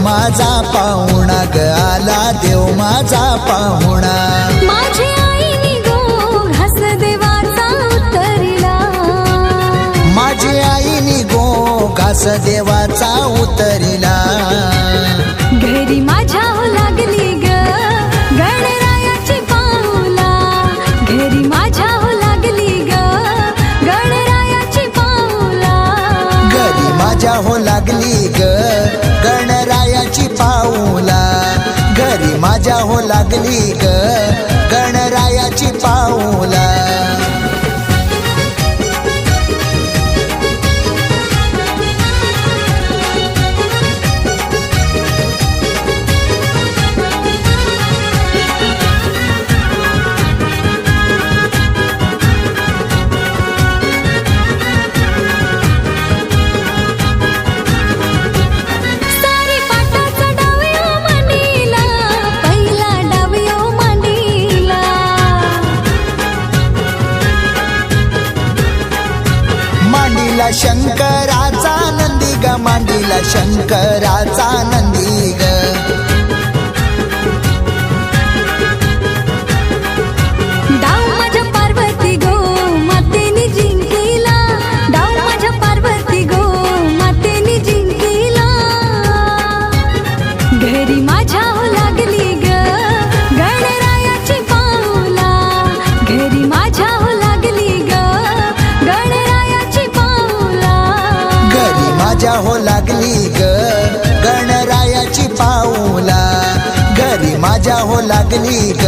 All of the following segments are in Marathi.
माझा पाहुणा ग आला देव माझा पाहुणा माझी आईनी गो घास देवाचा उतरिला माझी आईनी गो घास देवाचा उतरिला घरी माझ्या हो लागली ग गणरायाची पाऊला घरी माझ्या हो लागली ग गणरायाची पाऊला घरी माझ्या हो लागली ग गणरायाची पाऊला घरी माझ्या हो लागली ग गणरायाची पाऊला मांडीला शंकराचा नंदी ग मांडीला शंकराचा नंदी ग डाव माझ्या पार्वती गो मातेने जिंकिला डाव माझ्या पार्वती गो मातेने जिंकिला घरी माझ्या हो लागली ग गणरायाची पाऊला घरी माझ्या हो लागली ग गणरायाची पाऊला घरी माझ्या हो लागली ग गणरायाची पाऊला घरी माझ्या हो लागली ग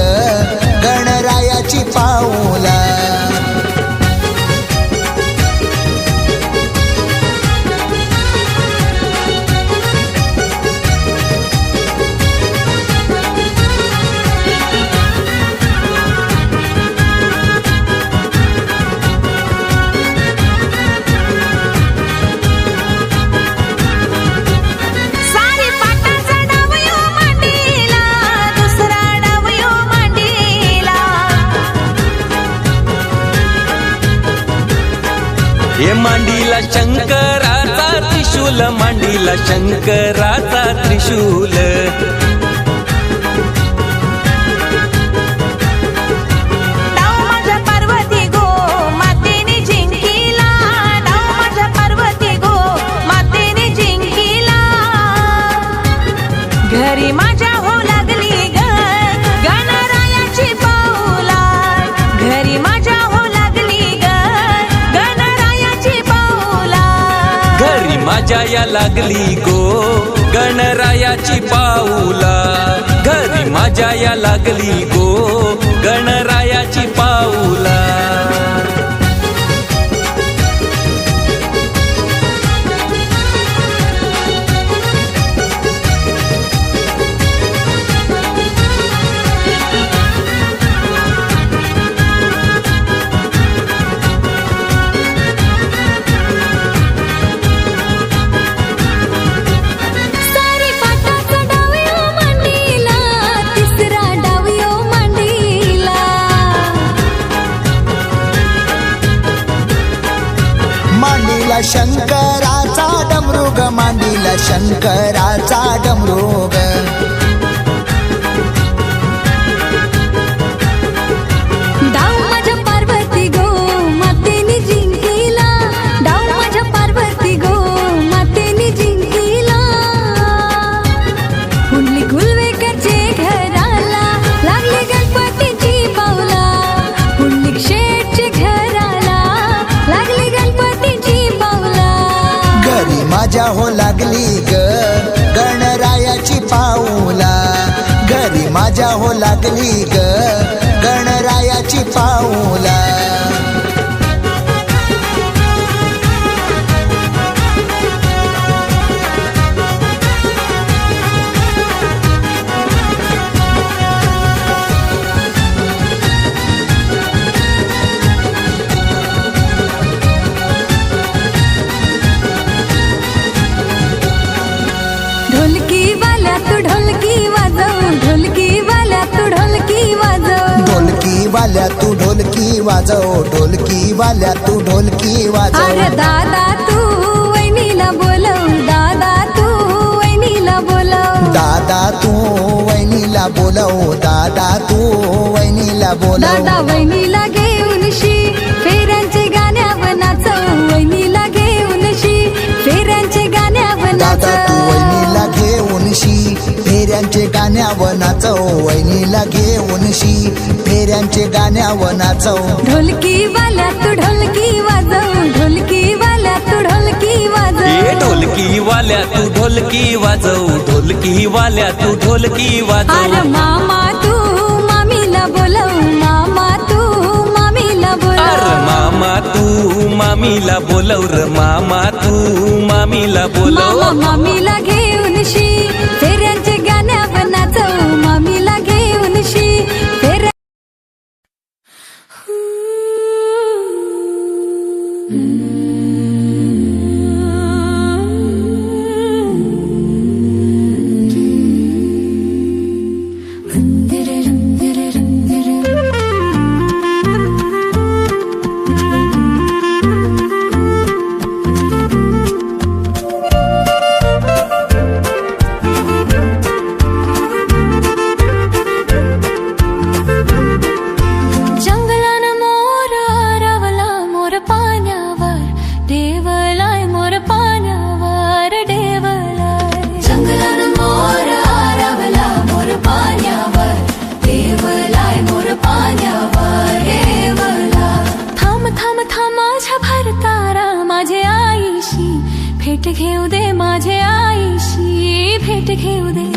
गणरायाची पाऊला हे मांडीला शंकराचा त्रिशूल मांडीला शंकराचा त्रिशूल डाव माझ्या पार्वती गो मातेने जिंकिला डाव माझ्या पार्वती गो मातेने जिंकिला घरी माझ्या हो लागली ग गणरायाची पाऊला घरी माझ्या हो लागली ग गणरायाची पाऊला घरी माझ्या या लागली गो गणरायाची पाऊला घरी माझ्या या लागली गो गणरायाची पाऊला मांडीला शंकराचा डमरू ग मांडीला शंकराचा डमरू ग डाव माझ्या पार्वती गो मातेने जिंकिला डाव माझ्या पार्वती गो मातेने जिंकिला हुंडली गुलवेकरचे घराला लागली गणपतीची पाऊला हुंडली शेठचे घराला लागली गणपतीची पाऊला घरी माझ्या हो लागली ग गणरायाची पाऊला घरी माझ्या हो लागली ग गणरायाची पाऊला ढोलकी वाल्या तू ढोलकी वाजव ढोलकी वाल्या तू ढोलकी वाजव ढोलकी वाल्या तू ढोलकी वाजव ढोलकी वाल्या तू ढोलकी वाजव अरे दादा तू वहिनीला बोलव दादा तू वहिनीला बोलव दादा तू वहिनीला बोलव, दादा तू वहिनीला बोलव. दादा वहिनीला घेऊन शी फेऱ्यांचे गाण्यावर नाचव, वहिनीला घेऊन शी फेऱ्यांचे गाण्यावर दादा तू नाचव. वहिनीला घेऊन शी फेऱ्यांचे गाण्यावर नाचव, वहिनीला घेऊन शी फेऱ्यांचे गाण्यावर नाचव. ढोलकी वाल्या तू ढोलकी वाजव, ढोलकी वाल्या तू ढोलकी ए वाजव. ढोलकी वाल्या तू ढोलकी वाजव, ढोलकी वाल्या तू ढोलकी वाजव. अरे मामा तू मामीला बोलव, मामा तू मामीला अर बोलव. मामा तू मामीला बोलव र, मामा तू मामीला बोलव. मामा मामीला घेऊन शी फेऱ्यांचे गाण्यावर नाचव, मामीला घेऊन शी फेऱ्या. जंगलान मोर आरावला मोर पाण्यावर, देवलाय मोर पाण्यावर, देवलाय. जंगलान मोर आरावला मोर पाण्यावर, देवलाय मोर पाण्यावर, देवला. थांब थांब थांब माझ्या भरतारा, माझे आईशी भेट घेऊ दे, माझे आईशी भेट घेऊ दे.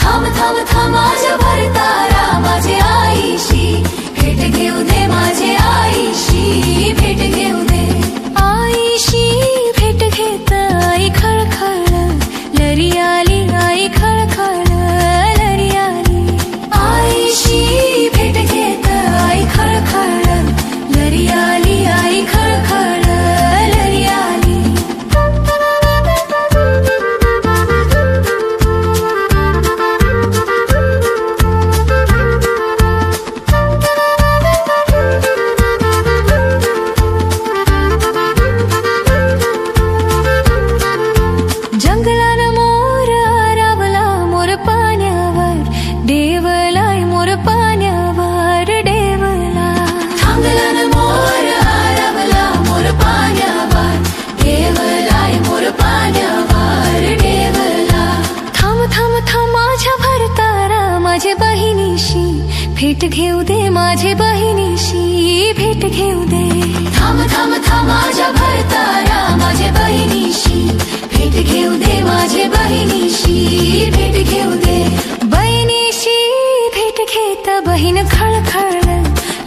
थांब थांब थांब माझ्या भरतारा, माझे आईशी भेट घेऊ दे, माझे आईशी भेट घेऊ दे. आईशी भेट घेत आई खळखळ, लरी आली आई खळखळ, लरी आली. आईशी भेट घेत आई खळखळ, लरी आली आई खळखळ, लरी आली. जंगलान मोर आरावला मोर पाण्यावर, देवलाय मोर पाण्यावर, देवला. जंगलान मोर आरावला मोर पाण्यावर, देवलाय मोर पाण्यावर, देवला. थांब थांब थांब माझ्या भरतारा, माझे बहिणीशी भेट घेऊ दे, माझे बहिणीशी भेट घेऊ दे. थांब थांब थांब माझ्या भरतारा, माझे बहिणीशी भेट घेऊ दे, माझे बहिणीशी भेट घेऊ दे. बहिणीशी भेट घेत बहीण खळखळ,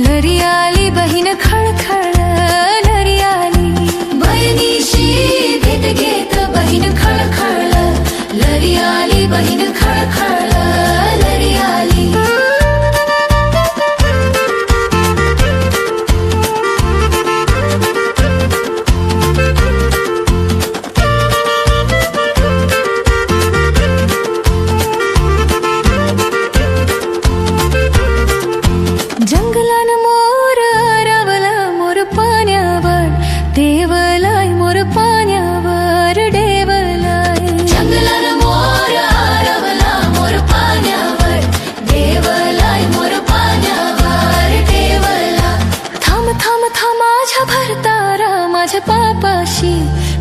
लरी आली बहीण खळखळ, लरी आली. बहिणीशी भेट घेत बहीण खळखळ, लरी आली बहीण खळखळ, लरी आली. जंगलान मोर आरावला मोर पाण्यावर, देवलाय मोर पाण्यावर, देवलाय. जंगलान मोर आरावला मोर पाण्यावर, देवलाय मोर पाण्यावर, देवला. थांब थांब थांब माझ्या भरतारा, माझ्या पापाशी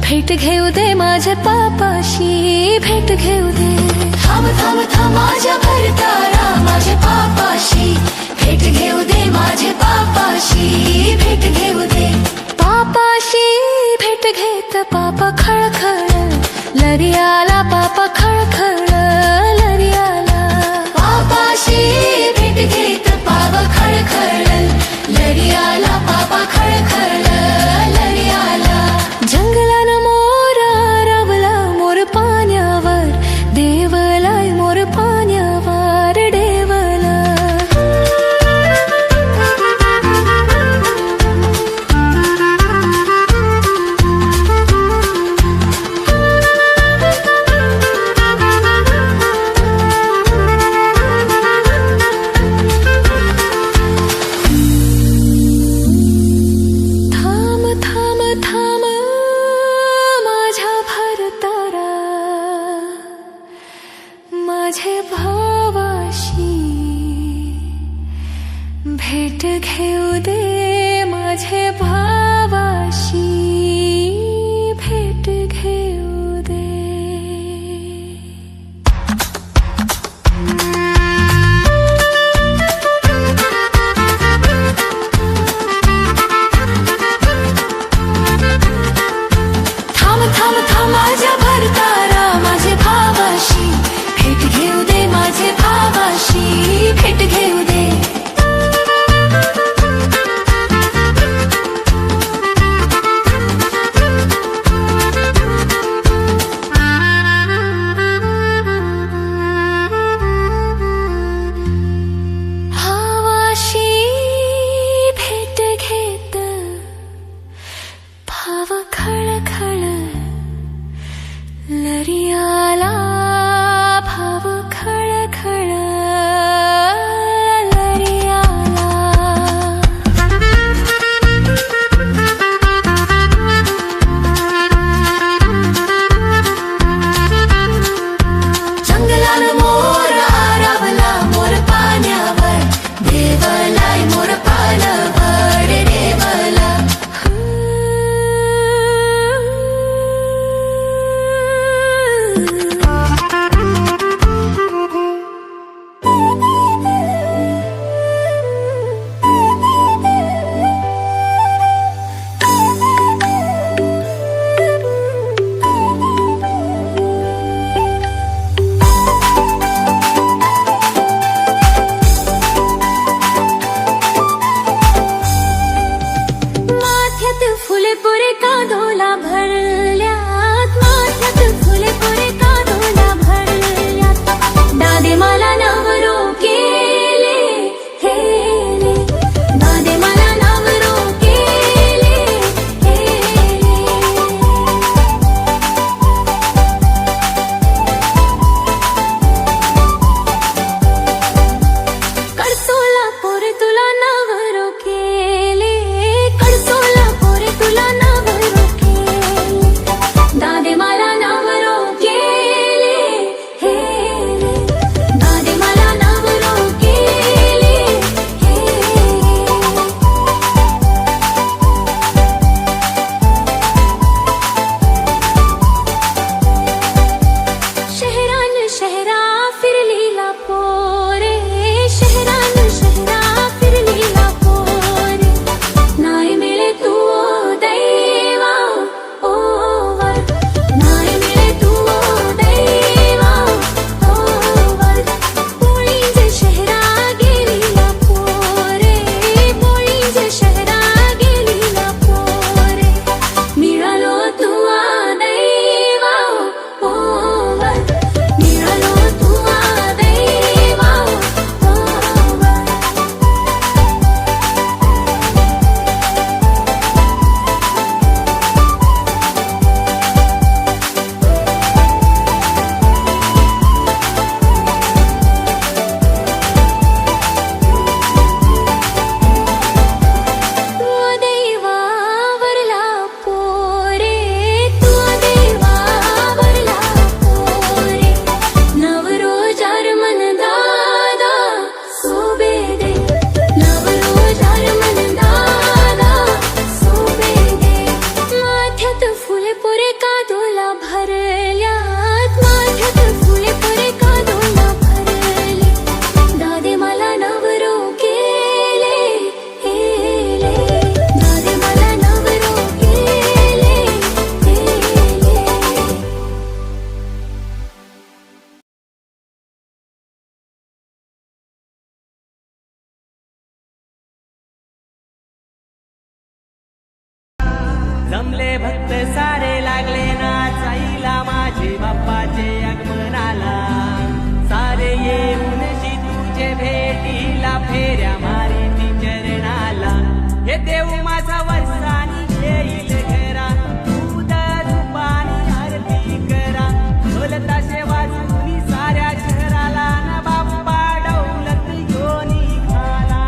भेट घेऊ दे, माझ्या पापाशी भेट घेऊ दे. थांब थांब थांब माझ्या भरतारा, माझ्या पापाशी भेट घेऊ दे, माझे पापाशी भेट घेऊ दे. पापाशी भेट घेत पापा खळखळ, लरी आला पापा खळखळ, लरी आला. पापाशी भेट घेत पापा खळखळ, लरी आला पापा खळखळ, लरी आला. जंगलान मोर आरावला मोर पाण्यावर, देवलाय मोर पाण्यावर, जमले भक्त सारे लागले नाचाईला माझे बाप्पाचे आगमनाला सारे येऊनशी तुझे भेटीला फेऱ्या मारी चरणाला हे देव माझा वर्षानी येईल घरा दूध तुपानी आरती करा ढोल ताशे वाजूनी साऱ्या शहराला ना बाप्पा डौलत योनी खाला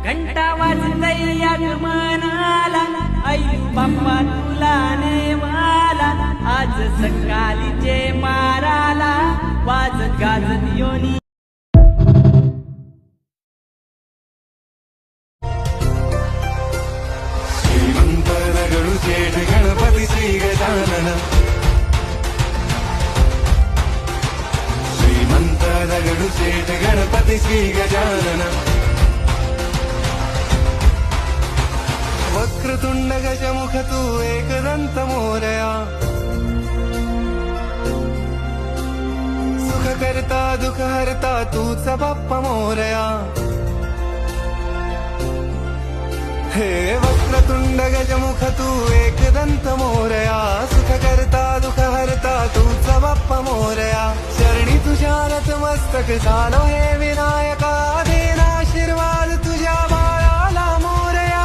घंटा वाजतय आगमनाला आई बाप्पा तुला नेवाला आज सकाळीचे माराला वाजत गाजत योनी श्रीमंत दगडूशेठ गणपती श्री गजानन श्रीमंत दगडूशेठ गणपती श्री गजानन वक्रतुंड गजमुख तू एकदंत मोरया सुख करता दुःख हरता तूच बाप्पा मोरया हे वक्रतुंड गजमुख तू एकदंत मोरया सुख करता दुःख हरता तूच बाप्पा मोरया शरणी तुझ्या नतमस्तक झालो हे विनायका देना आशीर्वाद तुझ्या बाळाला मोरया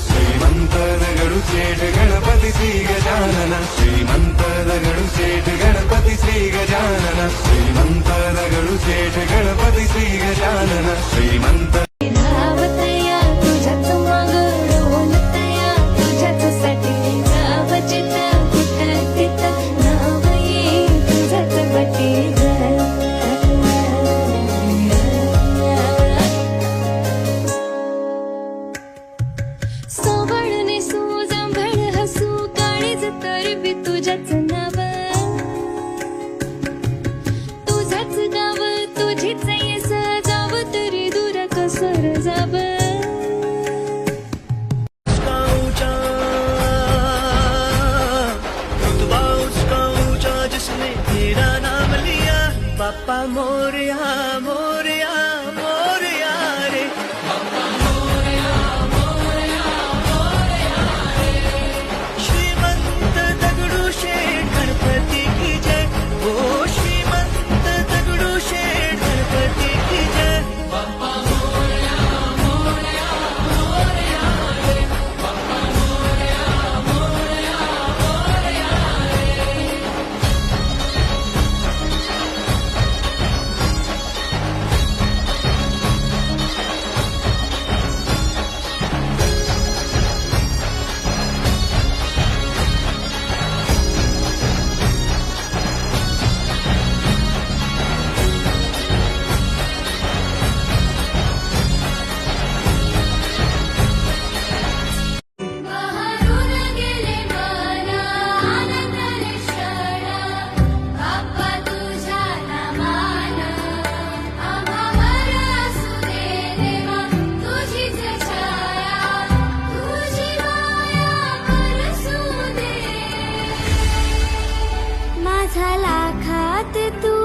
श्रीमंत दगडूशेठ गणपती श्री गजानन श्रीमंत दगडूशेठ गणपती श्री गजानन श्रीमंत दगडूशेठ गणपती श्री गजानन श्रीमंत धावतया तुझ्याच मागं डोलतया तुझ्याचसाठी गावाच्या तिथं नाव येईल तुझ्याच वाटी सोबळणे सुजांभळ हसू काळीज तरबी तुझ्याच नाव तुझाच गाव तुझीच येस जाव तरी दूर कसर जाव ऊंचा रुतबा उसका ऊंचा जिसने तेरा नाम लिया बाप्पा मोरया मोरया मोरया रे श्रीमंत दगडूशेठ गणपती की जय ओ श्रीमंत दगडूशेठ गणपती की जय बहरून गेले मना आनंदाने क्षण बाप्पा तुझ्या नामान आम्हावर असू दे देवा तुझीच छाया तुझी माया परसू दे माझा लाखात तू